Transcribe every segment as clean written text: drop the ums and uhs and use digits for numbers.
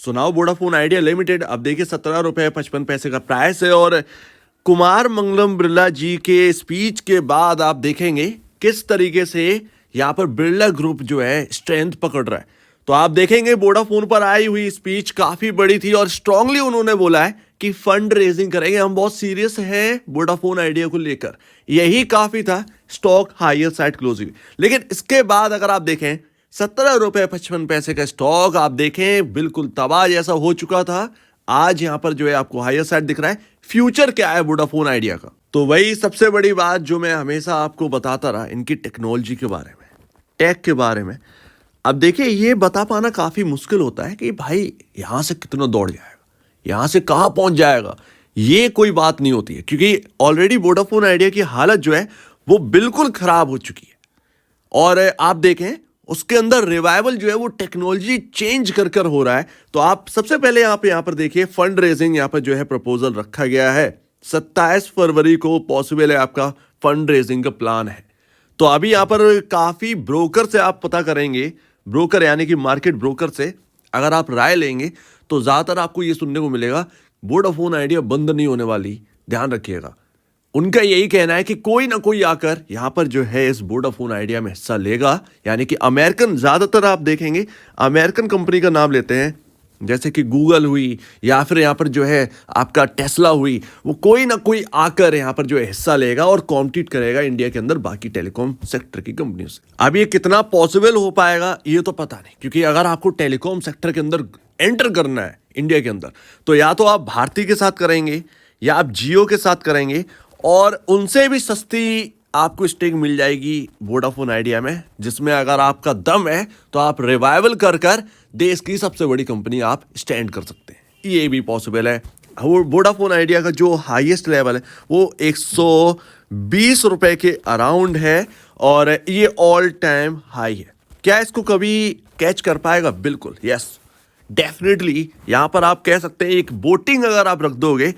सुनाओ Vodafone idea limited. अब देखिए 17 रुपये 55 पैसे का प्राइस है और कुमार मंगलम बिरला जी के स्पीच के बाद आप देखेंगे किस तरीके से यहाँ पर बिरला ग्रुप जो है स्ट्रेंथ पकड़ रहा है। तो आप देखेंगे वोडाफोन पर आई हुई स्पीच काफी बड़ी थी और स्ट्रांगली उन्होंने बोला है कि फंड रेजिंग करेंगे, हम बहुत सीरियस हैं वोडाफोन आइडिया को लेकर। यही काफी था, स्टॉक हायर साइड क्लोज हुई। लेकिन इसके बाद अगर आप देखें 17 रुपये 55 पैसे का स्टॉक आप देखें बिल्कुल तबाह जैसा हो चुका था। आज यहां पर जो है आपको हायर साइड दिख रहा है। फ्यूचर क्या है वोडाफोन आइडिया का, तो वही सबसे बड़ी बात जो मैं हमेशा आपको बताता रहा, इनकी टेक्नोलॉजी के बारे में, टेक के बारे में। अब देखिए ये बता पाना काफी मुश्किल होता है कि भाई यहां से कितना दौड़ जाएगा, यहां से कहां पहुंच जाएगा, ये कोई बात नहीं होती है, क्योंकि ऑलरेडी वोडाफोन आइडिया की हालत जो है वो बिल्कुल खराब हो चुकी है। और आप देखें उसके अंदर रिवाइवल जो है वो टेक्नोलॉजी चेंज कर हो रहा है। तो आप सबसे पहले यहाँ पर देखिए फंड रेजिंग यहाँ पर जो है प्रपोजल रखा गया है। 27 फरवरी को पॉसिबल है आपका फंड रेजिंग का प्लान है। तो अभी यहाँ पर काफी ब्रोकर से आप पता करेंगे, ब्रोकर यानी कि मार्केट ब्रोकर से अगर आप राय लेंगे तो ज्यादातर आपको ये सुनने को मिलेगा वोडाफोन आइडिया बंद नहीं होने वाली, ध्यान रखिएगा। उनका यही कहना है कि कोई ना कोई आकर यहां पर जो है इस वोडाफोन आइडिया में हिस्सा लेगा, यानी कि अमेरिकन, ज्यादातर आप देखेंगे अमेरिकन कंपनी का नाम लेते हैं, जैसे कि गूगल हुई या फिर यहां पर जो है आपका टेस्ला हुई, वो कोई ना कोई आकर यहां पर जो है हिस्सा लेगा और कॉम्पीट करेगा इंडिया के अंदर बाकी टेलीकॉम सेक्टर की कंपनियों से। अब ये कितना पॉसिबल हो पाएगा ये तो पता नहीं, क्योंकि अगर आपको टेलीकॉम सेक्टर के अंदर एंटर करना है इंडिया के अंदर, तो या तो आप भारती के साथ करेंगे या आप जियो के साथ करेंगे, और उनसे भी सस्ती आपको स्टेक मिल जाएगी वोडाफोन आइडिया में, जिसमें अगर आपका दम है तो आप रिवाइवल कर देश की सबसे बड़ी कंपनी आप स्टैंड कर सकते हैं। ये भी पॉसिबल है। वोडाफोन आइडिया का जो हाईएस्ट लेवल है वो 120 रुपए के अराउंड है और ये ऑल टाइम हाई है। क्या इसको कभी कैच कर पाएगा? बिल्कुल, यस, डेफिनेटली। यहां पर आप कह सकते हैं एक वोटिंग अगर आप रख दोगे,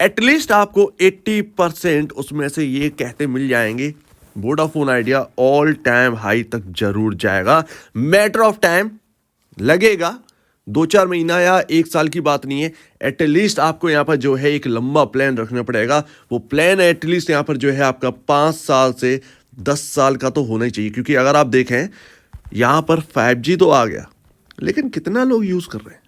एटलीस्ट आपको 80% उसमें से ये कहते मिल जाएंगे Vodafone idea all time high तक जरूर जाएगा। मैटर ऑफ टाइम लगेगा, 2-4 महीना या 1 साल की बात नहीं है। एटलीस्ट आपको यहाँ पर जो है एक लंबा प्लान रखना पड़ेगा। वो प्लान एटलीस्ट यहाँ पर जो है आपका 5 साल से 10 साल का तो होना ही चाहिए, क्योंकि अगर आप देखें यहाँ पर 5G तो आ गया, लेकिन कितना लोग यूज कर रहे हैं,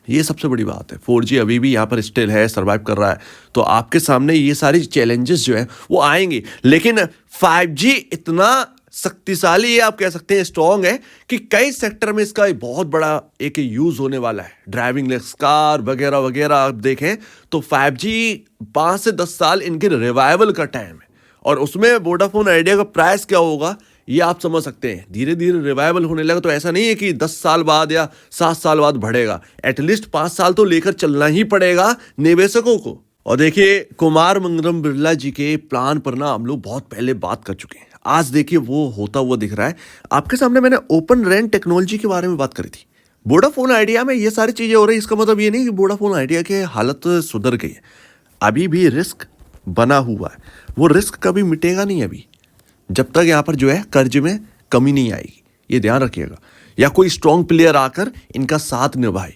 ये सबसे बड़ी बात है। 4G अभी भी यहाँ पर स्टिल है, सरवाइव कर रहा है। तो आपके सामने ये सारी चैलेंजेस जो है वो आएंगे, लेकिन 5G इतना शक्तिशाली है, आप कह सकते हैं स्ट्रॉन्ग है, कि कई सेक्टर में इसका बहुत बड़ा एक यूज होने वाला है। ड्राइविंग लेस कार वगैरह वगैरह आप देखें तो 5G 5 से 10 साल इनके रिवाइवल का टाइम है, और उसमें वोडाफोन आइडिया का प्राइस क्या होगा ये आप समझ सकते हैं। धीरे धीरे रिवाइवल होने लगा, तो ऐसा नहीं है कि 10 साल बाद या 7 साल बाद बढ़ेगा, एटलीस्ट 5 साल तो लेकर चलना ही पड़ेगा निवेशकों को। और देखिए कुमार मंगलम बिरला जी के प्लान पर ना हम लोग बहुत पहले बात कर चुके हैं, आज देखिए वो होता हुआ दिख रहा है आपके सामने। मैंने ओपन रैन टेक्नोलॉजी के बारे में बात करी थी, वोडाफोन आइडिया में ये सारी चीजें हो रही है। इसका मतलब ये नहीं कि वोडाफोन आइडिया की हालत सुधर गई है, अभी भी रिस्क बना हुआ है। वो रिस्क कभी मिटेगा नहीं अभी, जब तक यहाँ पर जो है कर्ज में कमी नहीं आएगी, ये ध्यान रखिएगा, या कोई स्ट्रॉन्ग प्लेयर आकर इनका साथ निभाए।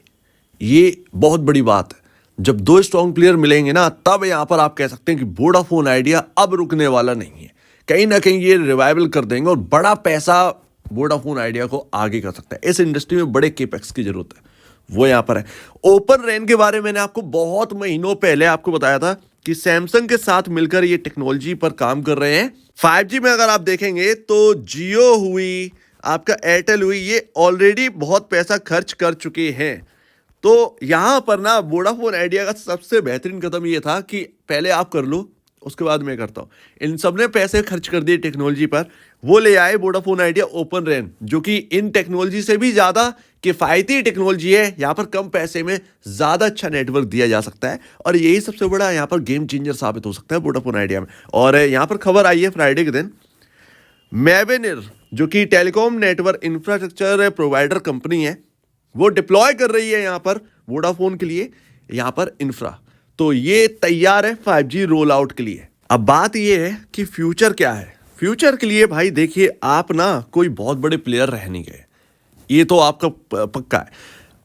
ये बहुत बड़ी बात है। जब 2 स्ट्रॉन्ग प्लेयर मिलेंगे ना, तब यहाँ पर आप कह सकते हैं कि वोडाफोन आइडिया अब रुकने वाला नहीं है। कहीं ना कहीं ये रिवाइवल कर देंगे और बड़ा पैसा वोडाफोन आइडिया को आगे कर सकता है। इस इंडस्ट्री में बड़े केपेक्स की जरूरत है, वो यहाँ पर है। ओपन रैन के बारे में मैंने आपको बहुत महीनों पहले आपको बताया था कि सैमसंग के साथ मिलकर ये टेक्नोलॉजी पर काम कर रहे हैं। 5G में अगर आप देखेंगे तो जियो हुई, आपका एयरटेल हुई, ये ऑलरेडी बहुत पैसा खर्च कर चुके हैं। तो यहां पर ना वोडाफोन आइडिया का सबसे बेहतरीन कदम ये था कि पहले आप कर लो, उसके बाद मैं करता हूं। इन सब ने पैसे खर्च कर दिए टेक्नोलॉजी पर, वो ले आए वोडाफोन आइडिया ओपन रैन, जो कि इन टेक्नोलॉजी से भी ज्यादा किफायती टेक्नोलॉजी है। यहाँ पर कम पैसे में ज्यादा अच्छा नेटवर्क दिया जा सकता है, और यही सबसे बड़ा यहाँ पर गेम चेंजर साबित हो सकता है वोडाफोन आइडिया में। और यहाँ पर खबर आई है फ्राइडे के दिन, मैवेनिर जो कि telecom network infrastructure provider company है, वो डिप्लॉय कर रही है यहाँ पर वोडाफोन के लिए यहाँ पर इंफ्रा। तो ये तैयार है 5G रोल आउट के लिए। अब बात ये है कि फ्यूचर क्या है। फ्यूचर के लिए भाई देखिए, आप ना कोई बहुत बड़े प्लेयर रह नहीं गए, ये तो आपका पक्का है।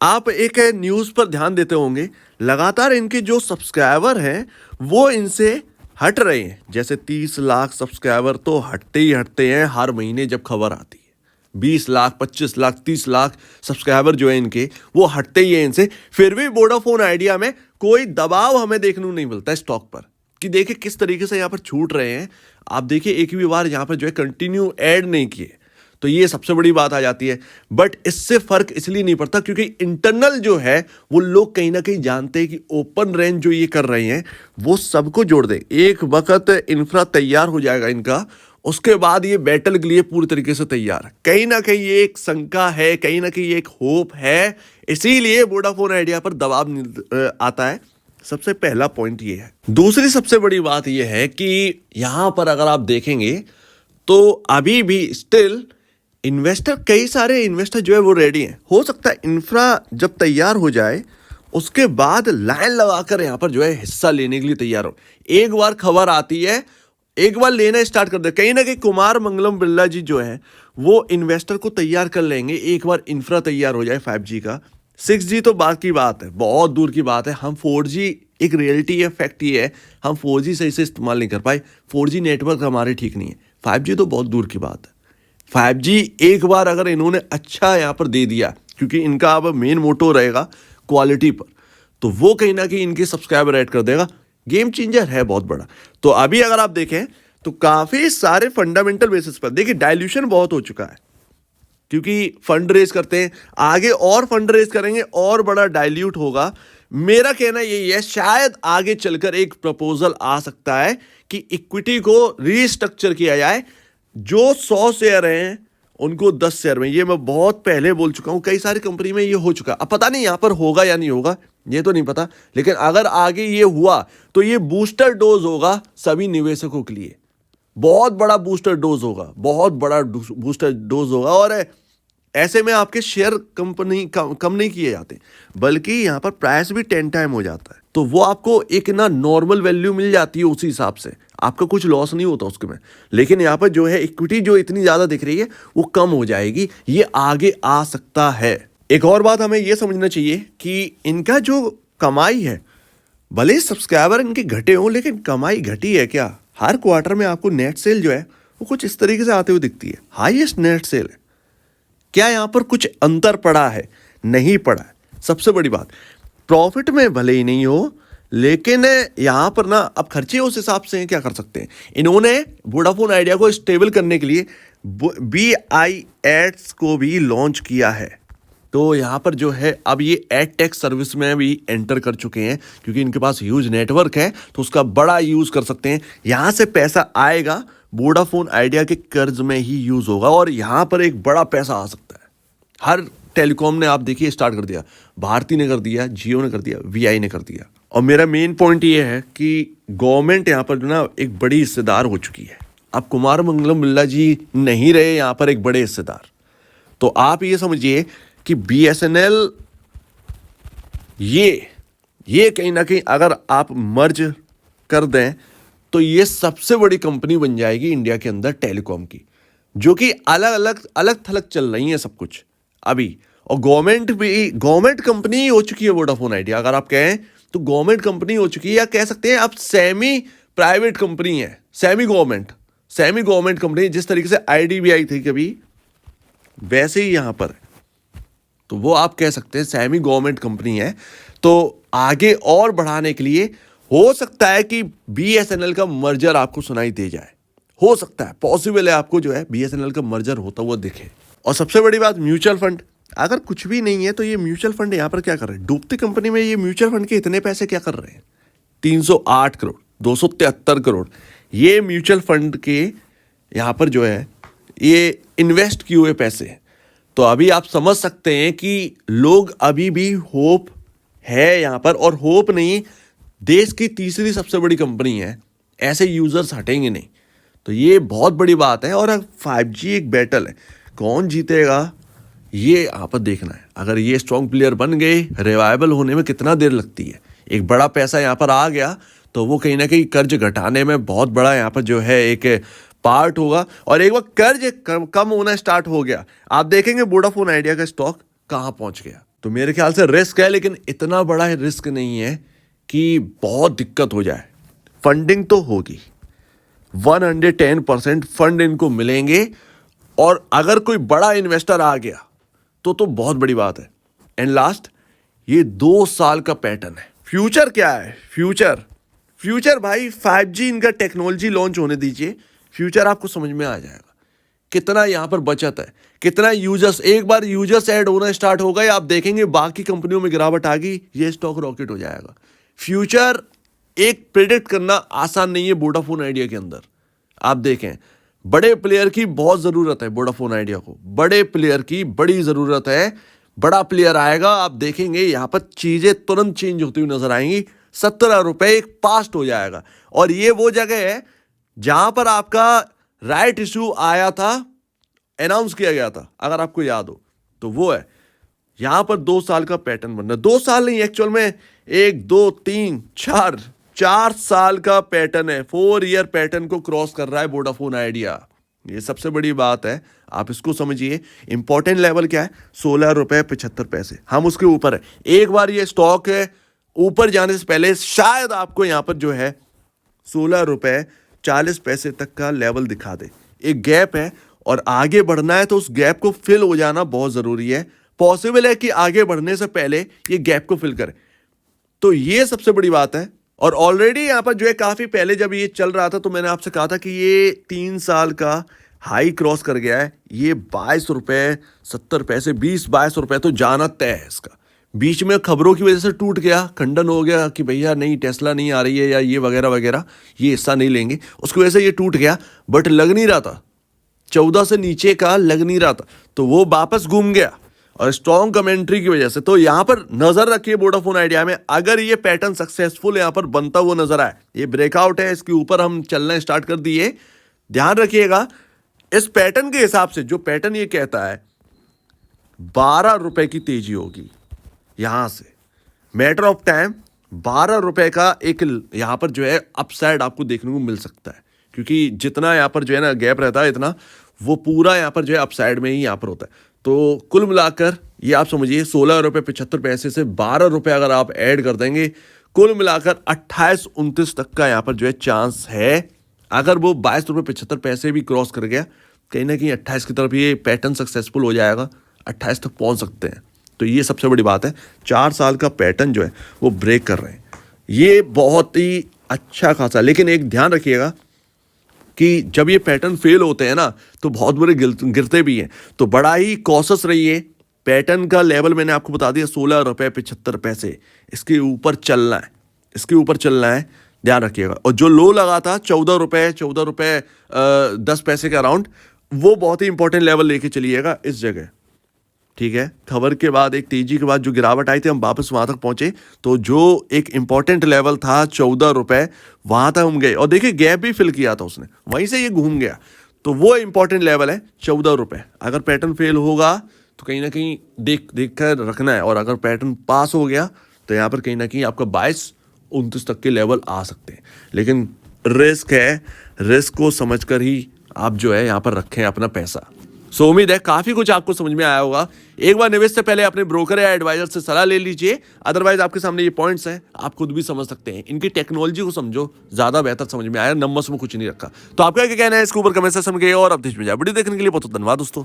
आप एक न्यूज़ पर ध्यान देते होंगे, लगातार इनके जो सब्सक्राइबर हैं वो इनसे हट रहे हैं। जैसे 30 लाख सब्सक्राइबर तो हटते ही हटते हैं हर महीने जब खबर आती है। 20 लाख, 25 लाख, 30 लाख सब्सक्राइबर जो है इनके वो हटते ही है इनसे। फिर भी वोडाफोन आइडिया में कोई दबाव हमें देखने को नहीं मिलता स्टॉक पर कि देखिए किस तरीके से यहाँ पर छूट रहे हैं। आप देखिए एक भी बार यहाँ पर जो है कंटिन्यू ऐड नहीं किए, तो ये सबसे बड़ी बात आ जाती है। बट इससे फर्क इसलिए नहीं पड़ता क्योंकि इंटरनल जो है वो लोग कहीं ना कहीं जानते हैं कि ओपन रेंज जो ये कर रहे हैं वो सबको जोड़ दे। एक वक्त इंफ्रा तैयार हो जाएगा इनका, उसके बाद ये बैटल के लिए पूरी तरीके से तैयार है। कहीं ना कहीं ये एक शंका है, कहीं ना कहीं ये एक होप है, इसीलिए वोडाफोन आइडिया पर दबाव आता है। सबसे पहला पॉइंट ये है। दूसरी सबसे बड़ी बात ये है कि यहां पर अगर आप देखेंगे तो अभी भी स्टिल इन्वेस्टर, कई सारे इन्वेस्टर जो है वो रेडी हैं। हो सकता है इंफ्रा जब तैयार हो जाए उसके बाद लाइन लगाकर यहाँ पर जो है हिस्सा लेने के लिए तैयार हो। एक बार खबर आती है, एक बार लेना स्टार्ट कर दे। कहीं ना कहीं कुमार मंगलम बिरला जी जो है वो इन्वेस्टर को तैयार कर लेंगे एक बार इंफ्रा तैयार हो जाए 5G का। 6G तो बात की बात है, बहुत दूर की बात है। हम 4G, एक रियलिटी है, फैक्ट ये है, हम 4G सही से इस्तेमाल नहीं कर पाए। 4G नेटवर्क हमारे ठीक नहीं है। 5G तो बहुत दूर की बात है। 5G एक बार अगर इन्होंने अच्छा यहाँ पर दे दिया, क्योंकि इनका अब मेन मोटो रहेगा क्वालिटी पर, तो वो कहीं ना कहीं इनके सब्सक्राइबर ऐड कर देगा। गेम चेंजर है बहुत बड़ा। तो अभी अगर आप देखें तो काफ़ी सारे फंडामेंटल बेसिस पर देखिए डाइल्यूशन बहुत हो चुका है, क्योंकि फंड रेज करते हैं, आगे और फंड रेज करेंगे और बड़ा डाइल्यूट होगा। मेरा कहना यही है, शायद आगे चलकर एक प्रपोजल आ सकता है कि इक्विटी को रीस्ट्रक्चर किया जाए। जो 100 शेयर हैं उनको 10 शेयर में, ये मैं बहुत पहले बोल चुका हूं, कई सारी कंपनी में ये हो चुका। अब पता नहीं यहां पर होगा या नहीं होगा, ये तो नहीं पता, लेकिन अगर आगे ये हुआ तो ये बूस्टर डोज होगा सभी निवेशकों के लिए। बहुत बड़ा बूस्टर डोज होगा, बहुत बड़ा बूस्टर डोज होगा। और ऐसे में आपके शेयर कंपनी कम नहीं किए जाते, बल्कि यहाँ पर प्राइस भी 10 टाइम हो जाता है। तो वो आपको एक ना नॉर्मल वैल्यू मिल जाती है, उसी हिसाब से आपका कुछ लॉस नहीं होता उसके में। लेकिन यहाँ पर जो है इक्विटी जो इतनी ज़्यादा दिख रही है वो कम हो जाएगी, ये आगे आ सकता है। एक और बात हमें ये समझना चाहिए कि इनका जो कमाई है, भले ही सब्सक्राइबर इनके घटे हों, लेकिन कमाई घटी है क्या? हर क्वार्टर में आपको नेट सेल जो है वो कुछ इस तरीके से आते हुए दिखती है, हाईएस्ट नेट सेल है। क्या यहाँ पर कुछ अंतर पड़ा है? नहीं पड़ा है। सबसे बड़ी बात, प्रॉफिट में भले ही नहीं हो, लेकिन यहाँ पर ना अब खर्चे उस हिसाब से क्या कर सकते हैं। इन्होंने वोडाफोन आइडिया को स्टेबल करने के लिए BIS को भी लॉन्च किया है। तो यहाँ पर जो है अब ये एड टेक सर्विस में भी एंटर कर चुके हैं, क्योंकि इनके पास ह्यूज नेटवर्क है तो उसका बड़ा यूज़ कर सकते हैं। यहाँ से पैसा आएगा वोडाफोन आइडिया के कर्ज में ही यूज़ होगा, और यहाँ पर एक बड़ा पैसा आ सकता है। हर टेलीकॉम ने आप देखिए स्टार्ट कर दिया, भारती ने कर दिया, जियो ने कर दिया, VI ने कर दिया। और मेरा मेन पॉइंट ये है कि गवर्नमेंट यहाँ पर जो ना एक बड़ी हिस्सेदार हो चुकी है। अब कुमार मंगलम बिरला जी नहीं रहे यहाँ पर एक बड़े हिस्सेदार। तो आप ये समझिए कि BSNL ये कहीं ना कहीं अगर आप मर्ज कर दें तो ये सबसे बड़ी कंपनी बन जाएगी इंडिया के अंदर टेलीकॉम की, जो कि अलग थलग चल रही है सब कुछ अभी। और गवर्नमेंट कंपनी हो चुकी है वोडाफोन आइडिया। अगर आप कहें तो गवर्नमेंट कंपनी हो चुकी है, या कह सकते हैं अब सेमी प्राइवेट कंपनी है, सेमी गवर्नमेंट कंपनी। जिस तरीके से IDBI थी कभी, वैसे ही यहाँ पर, तो वो आप कह सकते हैं सेमी गवर्नमेंट कंपनी है। तो आगे और बढ़ाने के लिए हो सकता है कि BSNL का मर्जर आपको सुनाई दे जाए, हो सकता है, पॉसिबल है आपको जो है BSNL का मर्जर होता हुआ दिखे। और सबसे बड़ी बात, म्यूचुअल फंड, अगर कुछ भी नहीं है तो ये म्यूचुअल फंड यहाँ पर क्या कर रहे हैं? डूबती कंपनी में ये म्यूचुअल फंड के इतने पैसे क्या कर रहे हैं? 308 करोड़, 273 करोड़ ये म्यूचुअल फंड के यहाँ पर जो है ये इन्वेस्ट किए हुए पैसे हैं। तो अभी आप समझ सकते हैं कि लोग अभी भी होप है यहाँ पर, और होप नहीं, देश की तीसरी सबसे बड़ी कंपनी है, ऐसे यूजर्स हटेंगे नहीं। तो ये बहुत बड़ी बात है। और 5G एक बैटल है, कौन जीतेगा ये यहाँ पर देखना है। अगर ये स्ट्रॉन्ग प्लेयर बन गए, रिवाइवल होने में कितना देर लगती है, एक बड़ा पैसा यहाँ पर आ गया तो वो कहीं ना कहीं कर्ज घटाने में बहुत बड़ा यहाँ पर जो है एक पार्ट होगा। और एक बार कर्ज कम होना स्टार्ट हो गया, आप देखेंगे वोडाफोन आइडिया का स्टॉक कहाँ पहुँच गया। तो मेरे ख्याल से रिस्क है, लेकिन इतना बड़ा रिस्क नहीं है कि बहुत दिक्कत हो जाए। फंडिंग तो होगी, 110% फंड इनको मिलेंगे, और अगर कोई बड़ा इन्वेस्टर आ गया तो बहुत बड़ी बात है। एंड लास्ट, ये 2 साल का पैटर्न है। फ्यूचर क्या है? फ्यूचर भाई 5G इनका टेक्नोलॉजी लॉन्च होने दीजिए, फ्यूचर आपको समझ में आ जाएगा। कितना यहां पर बचत है, कितना यूजर्स, एक बार यूजर्स ऐड होना स्टार्ट हो गए, आप देखेंगे बाकी कंपनियों में गिरावट आ गई, ये स्टॉक रॉकेट हो जाएगा। फ्यूचर एक प्रिडिक्ट करना आसान नहीं है वोडाफोन आइडिया के अंदर। आप देखें, बड़े प्लेयर की बहुत जरूरत है वोडाफोन आइडिया को, बड़े प्लेयर की बड़ी जरूरत है। बड़ा प्लेयर आएगा, आप देखेंगे यहां पर चीजें तुरंत चेंज होती हुई नजर आएंगी। 17 रुपए एक पास्ट हो जाएगा, और ये वो जगह है जहां पर आपका राइट इशू आया था, अनाउंस किया गया था, अगर आपको याद हो तो वो है। यहां पर 2 साल का पैटर्न बनना, 2 साल नहीं एक्चुअल में 1 2 3 4 साल का पैटर्न है। 4 ईयर पैटर्न को क्रॉस कर रहा है वोडाफोन आइडिया। ये सबसे बड़ी बात है, आप इसको समझिए। इंपॉर्टेंट लेवल क्या है? 16 रुपए 75 पैसे, हम उसके ऊपर है। एक बार ये स्टॉक है ऊपर जाने से पहले शायद आपको यहां पर जो है 16 रुपए 40 पैसे तक का लेवल दिखा दे। एक गैप है, और आगे बढ़ना है तो उस गैप को फिल हो जाना बहुत जरूरी है। पॉसिबल है कि आगे बढ़ने से पहले ये गैप को फिल करे, तो ये सबसे बड़ी बात है। और ऑलरेडी यहां पर जो है काफी पहले जब ये चल रहा था तो मैंने आपसे कहा था कि ये 3 साल का हाई क्रॉस कर गया है। ये 22 रुपए 70 पैसे, 20-22 रुपए तो जाना तय है इसका। बीच में खबरों की वजह से टूट गया, खंडन हो गया कि भैया नहीं, टेस्ला नहीं आ रही है या ये वगैरह वगैरह, ये हिस्सा नहीं लेंगे, उसकी वजह से ये टूट गया। बट लग नहीं रहा था, 14 से नीचे का लग नहीं रहा था, तो वो वापस घूम गया, और स्ट्रॉन्ग कमेंट्री की वजह से। तो यहां पर नजर रखिए वोडाफोन आइडिया में, अगर ये पैटर्न सक्सेसफुल यहां पर बनता हुआ नजर आए, ये ब्रेकआउट है, इसके ऊपर हम चलना स्टार्ट कर दिए। ध्यान रखिएगा, इस पैटर्न के हिसाब से जो पैटर्न ये कहता है 12 रुपए की तेजी होगी यहां से, मैटर ऑफ टाइम 12 रुपए का एक यहां पर जो है अपसाइड आपको देखने को मिल सकता है, क्योंकि जितना यहां पर जो है ना गैप रहता है इतना, वो पूरा यहां पर जो है अपसाइड में ही यहां पर होता है। तो कुल मिलाकर ये आप समझिए 16 रुपए 75 पैसे से 12 रुपए अगर आप ऐड कर देंगे, कुल मिलाकर 28-29 तक का यहां पर जो है चांस है। अगर वो 22 रुपए 75 पैसे भी क्रॉस कर गया, कहीं ना कहीं 28 की तरफ ये पैटर्न सक्सेसफुल हो जाएगा, 28 तक पहुंच सकते हैं। तो ये सबसे बड़ी बात है, 4 साल का पैटर्न जो है वो ब्रेक कर रहे हैं, ये बहुत ही अच्छा खासा। लेकिन एक ध्यान रखिएगा कि जब ये पैटर्न फेल होते हैं ना तो बहुत बुरे गिरते भी हैं, तो बड़ा ही कॉशस रहिए। पैटर्न का लेवल मैंने आपको बता दिया 16 रुपए 75 पैसे, इसके ऊपर चलना है, इसके ऊपर चलना है, ध्यान रखिएगा। और जो लो लगा था 14 रुपए 10 पैसे के अराउंड, वो बहुत ही इंपॉर्टेंट लेवल लेके चलिएगा इस जगह, ठीक है। खबर के बाद एक तेजी के बाद जो गिरावट आई थी, हम वापस वहां तक पहुंचे, तो जो एक इंपॉर्टेंट लेवल था 14 रुपए, वहां तक हम गए, और देखिए गैप भी फिल किया था उसने, वहीं से ये घूम गया। तो वो इंपॉर्टेंट लेवल है 14 रुपए। अगर पैटर्न फेल होगा तो कहीं ना कहीं देख कर रखना है, और अगर पैटर्न पास हो गया तो यहाँ पर कहीं ना कहीं आपका 22-29 तक के लेवल आ सकते हैं। लेकिन रिस्क है, रिस्क को समझकर ही आप जो है यहाँ पर रखें अपना पैसा। सो उम्मीद है काफी कुछ आपको समझ में आया होगा। एक बार निवेश से पहले अपने ब्रोकर या एडवाइजर से सलाह ले लीजिए, अदरवाइज आपके सामने ये पॉइंट्स हैं, आप खुद भी समझ सकते हैं। इनकी टेक्नोलॉजी को समझो, ज्यादा बेहतर समझ में आया, नंबर्स में कुछ नहीं रखा। तो आपका क्या कहना है इसके ऊपर कमेंट सेक्शन में, और अपडेट में जाए। वीडियो देखने के लिए बहुत धन्यवाद दोस्तों।